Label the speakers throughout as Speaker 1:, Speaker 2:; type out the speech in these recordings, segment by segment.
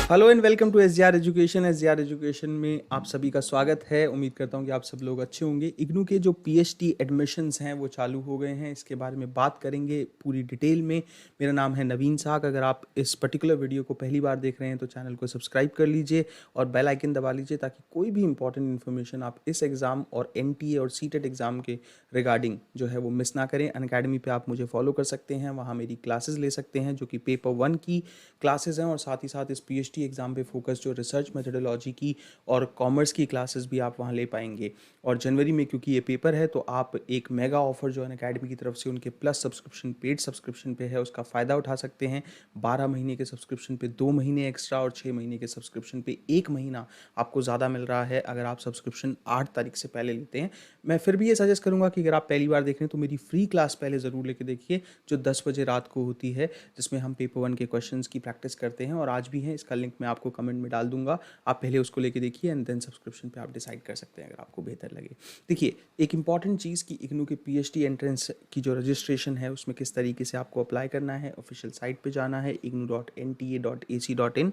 Speaker 1: Hello and welcome to SGR education. SGR education में आप सभी का स्वागत है। उम्मीद करता हूं कि आप सब लोग अच्छे होंगे। इग्नू के जो पीएचडी एडमिशन्स हैं वो चालू हो गए हैं, इसके बारे में बात करेंगे पूरी डिटेल में। मेरा नाम है नवीन साहक। अगर आप इस पर्टिकुलर वीडियो को पहली बार देख रहे हैं तो चैनल को सब्सक्राइब कर लीजिए और बेल आइकन दबा लीजिए ताकि कोई भी इंपॉर्टेंट इन्फॉर्मेशन आप इस एग्ज़ाम और एनटीए और सीटेट एग्ज़ाम के रिगार्डिंग जो है वो मिस ना करें। अनअकैडमी पे आप मुझे फॉलो कर सकते हैं, वहाँ मेरी क्लासेस ले सकते हैं जो कि पेपर 1 की क्लासेस हैं और साथ ही साथ इस पीएचडी एग्जाम पे फोकस जो रिसर्च मेथोडोलॉजी की और कॉमर्स की क्लासेस भी आप वहाँ ले पाएंगे। और जनवरी में क्योंकि ये पेपर है तो आप एक मेगा ऑफर जो अनअकैडमी की तरफ से उनके प्लस सब्सक्रिप्शन पेड सब्सक्रिप्शन पे है उसका फ़ायदा उठा सकते हैं। 12 महीने के सब्सक्रिप्शन पे 2 महीने एक्स्ट्रा और 6 महीने के सब्सक्रिप्शन पे 1 महीना आपको ज़्यादा मिल रहा है अगर आप सब्सक्रिप्शन 8 तारीख से पहले लेते हैं। मैं फिर भी ये सजेस्ट करूँगा कि अगर आप पहली बार देख रहे हैं तो मेरी फ्री क्लास पहले ज़रूर लेके देखिए जो 10 बजे रात को होती है, जिसमें हम पेपर 1 के क्वेश्चंस की प्रैक्टिस करते हैं और आज भी हैं। इसका लिंक मैं आपको कमेंट में डाल दूंगा, आप पहले उसको लेके देखिए एंड देन सब्सक्रिप्शन पे आप डिसाइड कर सकते हैं अगर आपको बेहतर लगे। देखिए, एक इंपॉर्टेंट चीज़ कि इग्नू के पीएचडी एंट्रेंस की जो रजिस्ट्रेशन है उसमें किस तरीके से आपको अप्लाई करना है। ऑफिशियल साइट पे जाना है ignu.nta.ac.in,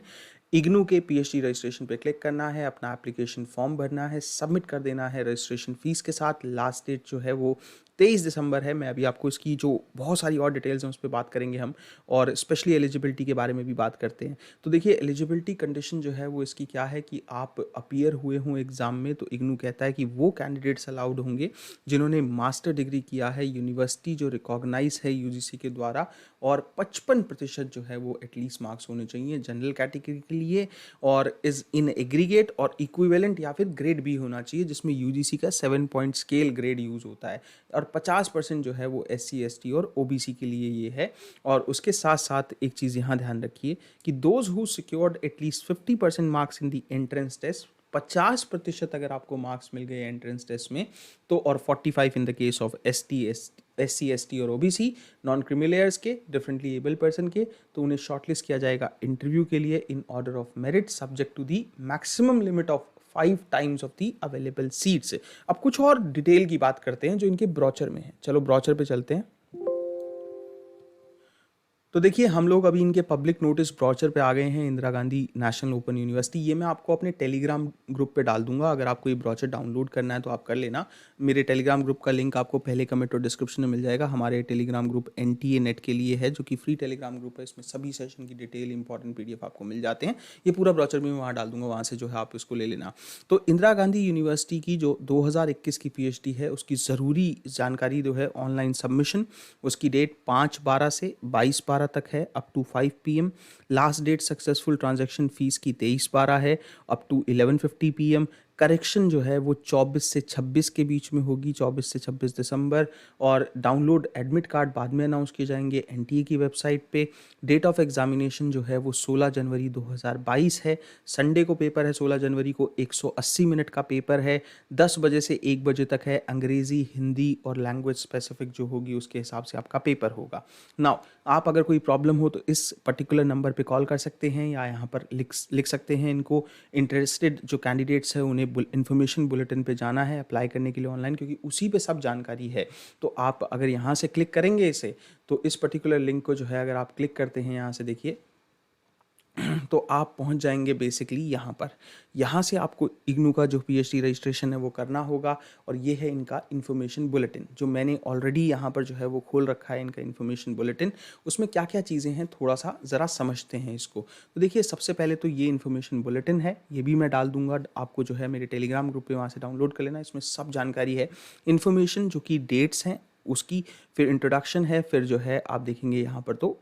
Speaker 1: इग्नू के पीएचडी रजिस्ट्रेशन पे क्लिक करना है, अपना एप्लीकेशन फॉर्म भरना है, सबमिट कर देना है रजिस्ट्रेशन फीस के साथ। लास्ट डेट जो है वो 23 दिसंबर है। मैं अभी आपको इसकी जो बहुत सारी और डिटेल्स हैं उस पर बात करेंगे हम, और स्पेशली एलिजिबिलिटी के बारे में भी बात करते हैं। तो देखिए, एलिजिबिलिटी कंडीशन जो है वो इसकी क्या है कि आप अपीयर हुए हों एग्ज़ाम में, तो इग्नू कहता है कि वो कैंडिडेट्स अलाउड होंगे जिन्होंने मास्टर डिग्री किया है यूनिवर्सिटी जो रिकॉग्नाइज है यूजीसी के द्वारा, और 55% जो है वो एटलीस्ट मार्क्स होने चाहिए जनरल कैटेगरी के लिए, और इज़ इन एग्रीगेट और इक्विवेलेंट या फिर ग्रेड बी होना चाहिए जिसमें यूजीसी का 7 पॉइंट स्केल ग्रेड यूज़ होता है, और 50% जो है वो SC ST और OBC के लिए ये है। और उसके साथ साथ एक चीज़ यहाँ ध्यान रखिए कि those who secured at least 50% marks in the entrance test, 50% अगर आपको मार्क्स मिल गए एंट्रेंस टेस्ट में तो, और 45 in the case of SC ST और OBC नॉन क्रिमिलेयर्स के, डिफरेंटली एबल पर्सन के, तो उन्हें शॉर्टलिस्ट किया जाएगा इंटरव्यू के लिए in order of merit subject to the maximum limit of 5 times of the available seats. अब कुछ और डिटेल की बात करते हैं जो इनके ब्रोचर में है। चलो ब्रोचर पे चलते हैं। तो देखिए, हम लोग अभी इनके पब्लिक नोटिस ब्रोचर पे आ गए हैं, Indira Gandhi national open university. ये मैं आपको अपने टेलीग्राम ग्रुप पे डाल दूंगा, अगर आपको ये ब्रोचर डाउनलोड करना है तो आप कर लेना। मेरे टेलीग्राम ग्रुप का लिंक आपको पहले कमेंट और डिस्क्रिप्शन में मिल जाएगा। हमारे टेलीग्राम ग्रुप NTA नेट के लिए है जो कि फ्री टेलीग्राम ग्रुप है, इसमें सभी सेशन की डिटेल इंपॉर्टेंट PDF आपको मिल जाते हैं। ये पूरा ब्रोचर भी मैं वहाँ डाल दूंगा, वहाँ से जो है आप इसको ले लेना। तो इंदिरा गांधी यूनिवर्सिटी की जो 2021 की PhD है उसकी ज़रूरी जानकारी जो है ऑनलाइन सबमिशन, उसकी डेट 5/12 से 22/12 तक है, up to 5 PM। Last date successful transaction fees की 23/12 है, अप टू 11:50 PM। करेक्शन जो है वो 24 से 26 के बीच में होगी, 24 से 26 दिसंबर। और डाउनलोड एडमिट कार्ड बाद में अनाउंस किए जाएंगे NTA की वेबसाइट पे। डेट ऑफ एग्जामिनेशन जो है वो 16 जनवरी 2022 है। संडे को पेपर है, 16 जनवरी को 180 मिनट का पेपर है, 10 बजे से 1 बजे तक है। अंग्रेज़ी, हिंदी और लैंग्वेज स्पेसिफिक जो होगी उसके हिसाब से आपका पेपर होगा। नाउ, आप अगर कोई प्रॉब्लम हो तो इस पर्टिकुलर नंबर पे कॉल कर सकते हैं या यहाँ पर लिख सकते हैं इनको। इंटरेस्टेड जो कैंडिडेट्स हैं उन्हें इन्फॉर्मेशन बुलेटिन पे जाना है अप्लाई करने के लिए ऑनलाइन, क्योंकि उसी पे सब जानकारी है। तो आप अगर यहाँ से क्लिक करेंगे इसे, तो इस पर्टिकुलर लिंक को जो है अगर आप क्लिक करते हैं यहाँ से, देखिए तो आप पहुंच जाएंगे बेसिकली यहाँ पर। यहाँ से आपको इग्नू का जो PhD रजिस्ट्रेशन है वो करना होगा, और ये है इनका इन्फॉर्मेशन बुलेटिन जो मैंने ऑलरेडी यहाँ पर जो है वो खोल रखा है, इनका इन्फॉर्मेशन बुलेटिन। उसमें क्या क्या चीज़ें हैं थोड़ा सा ज़रा समझते हैं इसको। तो देखिए, सबसे पहले तो ये इन्फॉर्मेशन बुलेटिन है, ये भी मैं डाल दूंगा आपको जो है मेरे टेलीग्राम ग्रुप पर, वहाँ से डाउनलोड कर लेना। इसमें सब जानकारी है, इन्फॉर्मेशन जो कि डेट्स हैं उसकी, फिर इंट्रोडक्शन है, फिर जो है आप देखेंगे यहाँ पर तो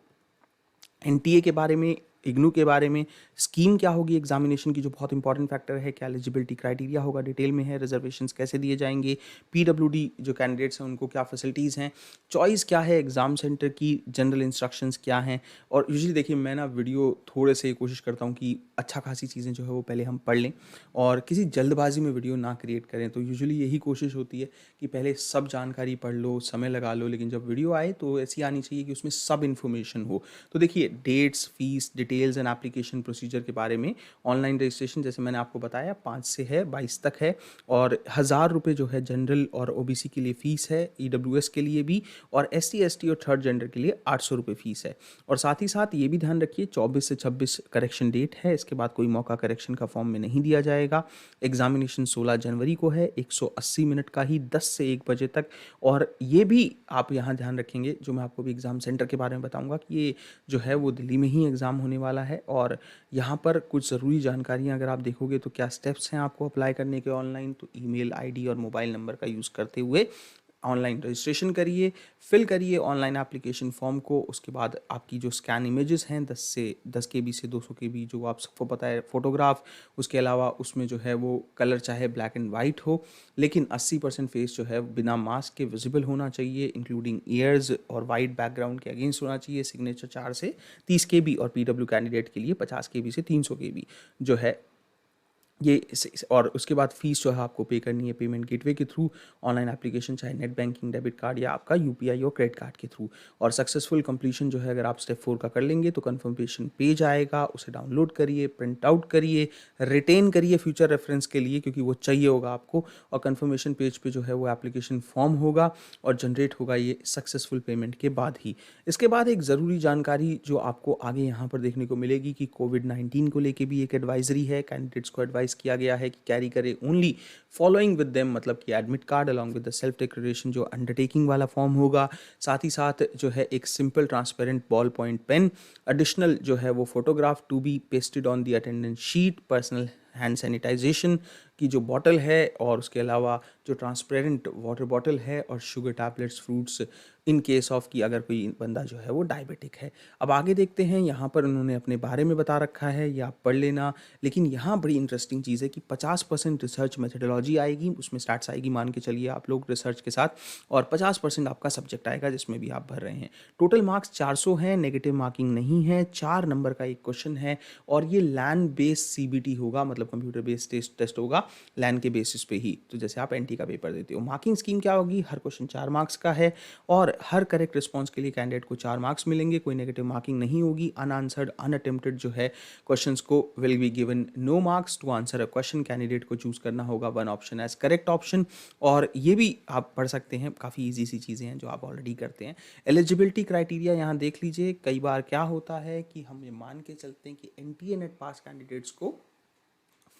Speaker 1: NTA के बारे में, इग्नू के बारे में, स्कीम क्या होगी एग्जामिनेशन की जो बहुत इंपॉर्टेंट फैक्टर है, क्या एलिजिबिलिटी क्राइटेरिया होगा डिटेल में है, रिजर्वेशंस कैसे दिए जाएंगे, PWD जो कैंडिडेट्स हैं उनको क्या फैसिलिटीज़ हैं, चॉइस क्या है एग्ज़ाम सेंटर की, जनरल इंस्ट्रक्शंस क्या हैं। और यूजुअली देखिए, मैं ना वीडियो थोड़े से कोशिश करता हूँ कि अच्छा खासी चीज़ें जो है वो पहले हम पढ़ लें और किसी जल्दबाजी में वीडियो ना क्रिएट करें। तो यूजुअली यही कोशिश होती है कि पहले सब जानकारी पढ़ लो, समय लगा लो, लेकिन जब वीडियो आए तो ऐसी आनी चाहिए कि उसमें सब इन्फॉर्मेशन हो। तो देखिए, dates, fees, details and application procedure के बारे में। ऑनलाइन रजिस्ट्रेशन जैसे मैंने आपको बताया 5 से है 22 तक है, और 1000 रुपये जो है जनरल और ओबीसी के लिए फ़ीस है, ईडब्ल्यूएस के लिए भी, और एससी एसटी और थर्ड जेंडर के लिए 800 रुपये फ़ीस है। और साथ ही साथ ये भी ध्यान रखिए 24 से 26 करेक्शन डेट है, इसके बाद कोई मौका करेक्शन का फॉर्म में नहीं दिया जाएगा। एग्जामिनेशन 16 जनवरी को है, 180 मिनट का ही, 10 से 1 बजे तक। और ये भी आप यहाँ ध्यान रखेंगे, जो मैं आपको भी एग्ज़ाम सेंटर के बारे में बताऊंगा, कि ये जो है वो दिल्ली में ही एग्ज़ाम होने वाला है। और यहाँ पर कुछ ज़रूरी जानकारियाँ अगर आप देखोगे तो क्या स्टेप्स हैं आपको अप्लाई करने के ऑनलाइन, तो ईमेल आईडी और मोबाइल नंबर का यूज़ करते हुए ऑनलाइन रजिस्ट्रेशन करिए, फिल करिए ऑनलाइन एप्लीकेशन फॉर्म को। उसके बाद आपकी जो स्कैन इमेजेस हैं 10 केबी से 200 केबी, जो आप सबको पता है, फ़ोटोग्राफ, उसके अलावा उसमें जो है वो कलर चाहे ब्लैक एंड वाइट हो, लेकिन 80% फेस जो है बिना मास्क के विजिबल होना चाहिए, इंक्लूडिंग ईयर्स, और वाइट बैकग्राउंड के अगेंस्ट होना चाहिए। सिग्नेचर 4 से 30 केबी, और पीडब्ल्यू कैंडिडेट के लिए 50 केबी से 300 केबी जो है ये और उसके बाद फीस जो है आपको पे करनी है पेमेंट गेटवे के थ्रू, ऑनलाइन एप्लीकेशन, चाहे नेट बैंकिंग, डेबिट कार्ड, या आपका यूपीआई और क्रेडिट कार्ड के थ्रू। और सक्सेसफुल कंप्लीशन जो है अगर आप स्टेप 4 का कर लेंगे तो कंफर्मेशन पेज आएगा, उसे डाउनलोड करिए, प्रिंट आउट करिए, रिटेन करिए फ्यूचर रेफरेंस के लिए, क्योंकि वो चाहिए होगा आपको। और कंफर्मेशन पेज पे जो है वो एप्लीकेशन फॉर्म होगा और जनरेट होगा ये सक्सेसफुल पेमेंट के बाद ही। इसके बाद एक ज़रूरी जानकारी जो आपको आगे यहाँ पर देखने को मिलेगी कि कोविड-19 को लेके भी एक एडवाइजरी है। कैंडिडेट्स को एडवाइस किया गया है कि कैरी करें ओनली फॉलोइंग विद देम, मतलब कि admit card along with the self declaration जो अंडरटेकिंग वाला फॉर्म होगा, साथ ही साथ जो है एक simple transparent ball point pen, additional जो है वो photograph to be pasted on the attendance sheet, personal hand sanitisation की जो बॉटल है, और उसके अलावा जो ट्रांसपेरेंट वाटर बॉटल है, और sugar tablets, fruits, in case of कि अगर कोई बंदा जो है वो डायबिटिक है। अब आगे देखते हैं, यहाँ पर उन्होंने अपने बारे में बता रखा है, या आप पढ़ लेना। लेकिन यहाँ बड़ी इंटरेस्टिंग चीज़ है कि 50% रिसर्च मेथडोलॉजी आएगी, उसमें स्टैट्स आएगी, मान के चलिए आप लोग रिसर्च के साथ, और 50% आपका सब्जेक्ट आएगा जिसमें भी आप भर रहे हैं। टोटल मार्क्स 400 हैं, नेगेटिव मार्किंग नहीं है, 4 नंबर का एक क्वेश्चन है, और ये लैन बेस्ड सीबीटी होगा, मतलब कंप्यूटर बेस्ड टेस्ट होगा लैन के बेसिस पे ही, तो जैसे आप एनटी का पेपर देते हो। मार्किंग स्कीम क्या होगी, हर क्वेश्चन 4 मार्क्स का है, और हर करेक्ट रिस्पॉन्स के लिए कैंडिडेट को 4 मार्क्स मिलेंगे, कोई नेगेटिव मार्किंग नहीं होगी। अनआंसर्ड, अनअटेम्प्टेड जो है क्वेश्चंस को will be given no marks. To answer a question candidate को चूज करना होगा one option as correct option, और ये भी आप पढ़ सकते हैं, काफ़ी ईजी सी चीज़ें हैं जो आप ऑलरेडी करते हैं। एलिजिबिलिटी क्राइटेरिया यहाँ देख लीजिए, कई बार क्या होता है कि हम ये मान के चलते हैं कि एनटीए नेट पास कैंडिडेट्स को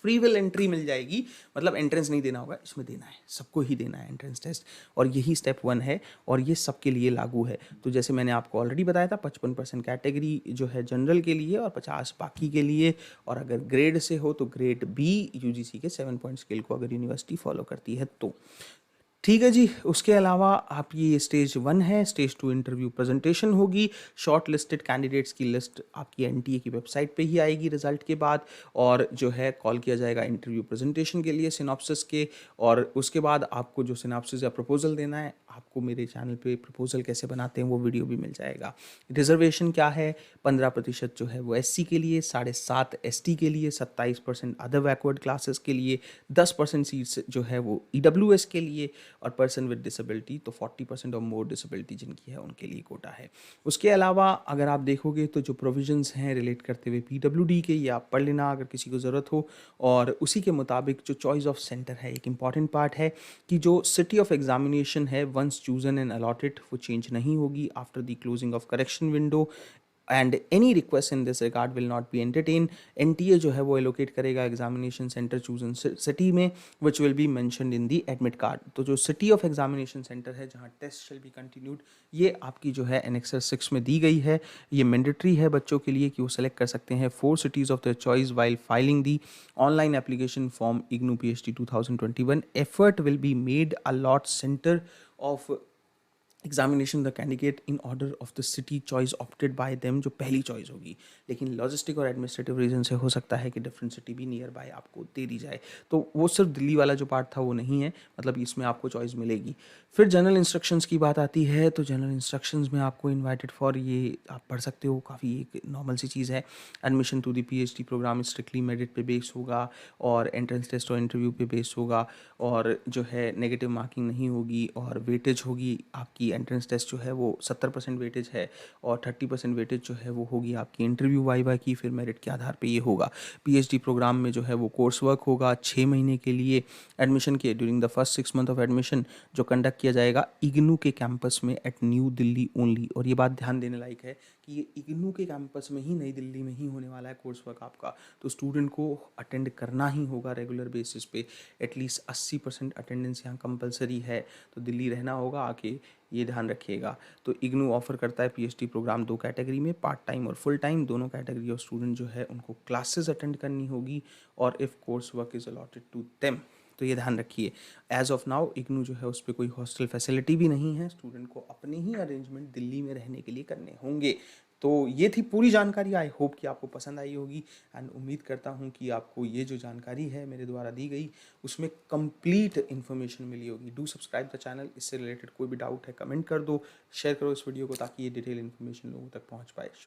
Speaker 1: फ्री विल एंट्री मिल जाएगी, मतलब एंट्रेंस नहीं देना होगा, इसमें देना है, सबको ही देना है एंट्रेंस टेस्ट, और यही स्टेप 1 है, और ये सबके लिए लागू है। तो जैसे मैंने आपको ऑलरेडी बताया था, 55% कैटेगरी जो है जनरल के लिए, और 50 बाकी के लिए। और अगर ग्रेड से हो तो ग्रेड बी, यूजीसी के 7 पॉइंट स्केल को अगर यूनिवर्सिटी फॉलो करती है तो ठीक है जी। उसके अलावा आप ये स्टेज 1 है, स्टेज 2 इंटरव्यू प्रेजेंटेशन होगी। शॉर्ट लिस्टेड कैंडिडेट्स की लिस्ट आपकी एनटीए की वेबसाइट पे ही आएगी रिजल्ट के बाद, और जो है कॉल किया जाएगा इंटरव्यू प्रेजेंटेशन के लिए सिनॉप्सिस के। और उसके बाद आपको जो सिनॉप्सिस या प्रपोजल देना है, आपको मेरे चैनल पे प्रपोजल कैसे बनाते हैं वो वीडियो भी मिल जाएगा। रिजर्वेशन क्या है, 15% जो है वो एससी के लिए, 7.5 एसटी के लिए, 27% अदर बैकवर्ड क्लासेस के लिए, 10% सीट्स जो है वो ईडब्ल्यूएस के लिए, और पर्सन विद डिसेबिलिटी तो 40% और मोर डिसेबिलिटी जिनकी है उनके लिए कोटा है। उसके अलावा अगर आप देखोगे तो जो प्रोविजंस हैं रिलेट करते हुए पीडब्ल्यूडी के, ये आप पढ़ लेना अगर किसी को ज़रूरत हो। और उसी के मुताबिक जो चॉइस ऑफ सेंटर है, एक इंपॉर्टेंट पार्ट है कि जो सिटी ऑफ एग्जामिनेशन है वंस चूजन एंड अलॉटेड, वो चेंज नहीं होगी after the closing of correction window, and any request in this regard will not be entertain. NTA जो है वो एलोकेट करेगा एग्जामिनेशन सेंटर चूजन सिटी में, which will be mentioned in the admit card. तो जो city of examination centre है जहाँ test shall be continued, ये आपकी जो है एनेक्सर 6 में दी गई है। ये मैंडेटरी है बच्चों के लिए कि वो सेलेक्ट कर सकते हैं 4 cities of their choice while filing the online application form IGNOU PhD 2021। Effort will be made allot centre of examination the candidate in order of the city choice opted by them, जो पहली choice होगी। लेकिन logistic और administrative reason से हो सकता है कि डिफरेंट सिटी भी नियर बाय आपको दे दी जाए, तो वो सिर्फ दिल्ली वाला जो पार्ट था वो नहीं है, मतलब इसमें आपको चॉइस मिलेगी। फिर जनरल इंस्ट्रक्शंस की बात आती है, तो जनरल इंस्ट्रक्शंस में आपको इन्वाइटेड फॉर, ये आप पढ़ सकते हो, काफ़ी एक नॉर्मल सी चीज़ है। Admission to the PhD programme strictly merit पे बेस होगा, और एंट्रेंस टेस्ट और इंटरव्यू पे बेस होगा, और जो है नेगेटिव मार्किंग नहीं होगी, और वेटेज होगी आपकी एंट्रेंस टेस्ट जो है वो 70% वेटेज है और 30% वेटेज जो है वो होगी आपकी इंटरव्यू वाइवा की, फिर मेरिट के आधार पे ये होगा। पीएचडी प्रोग्राम में जो है वो कोर्स वर्क होगा 6 महीने के लिए एडमिशन के during the first 6 month of admission, जो कंडक्ट किया जाएगा इग्नू के कैंपस में एट न्यू दिल्ली ओनली। और ये बात ध्यान देने लायक है कि ये इग्नू के कैंपस में ही, नई दिल्ली में ही होने वाला है कोर्स वर्क आपका, तो स्टूडेंट को अटेंड करना ही होगा रेगुलर बेसिस पे। एटलीस्ट 80% अटेंडेंस यहाँ कंपलसरी है, तो दिल्ली रहना होगा आके, ये ध्यान रखिएगा। तो इग्नू ऑफर करता है पीएचडी प्रोग्राम 2 कैटेगरी में, पार्ट टाइम और फुल टाइम। दोनों कैटेगरी ऑफ स्टूडेंट जो है उनको क्लासेस अटेंड करनी होगी और if course work is allotted to them, तो ये ध्यान रखिए। एज ऑफ नाउ इग्नू जो है उस पर कोई हॉस्टल फैसिलिटी भी नहीं है, स्टूडेंट को अपने ही अरेंजमेंट दिल्ली में रहने के लिए करने होंगे। तो ये थी पूरी जानकारी। आई होप कि आपको पसंद आई होगी एंड उम्मीद करता हूँ कि आपको ये जो जानकारी है मेरे द्वारा दी गई उसमें कंप्लीट इन्फॉर्मेशन मिली होगी। Do subscribe the channel. इससे रिलेटेड कोई भी डाउट है कमेंट कर दो, शेयर करो इस वीडियो को ताकि ये डिटेल इन्फॉर्मेशन लोगों तक पहुँच पाए।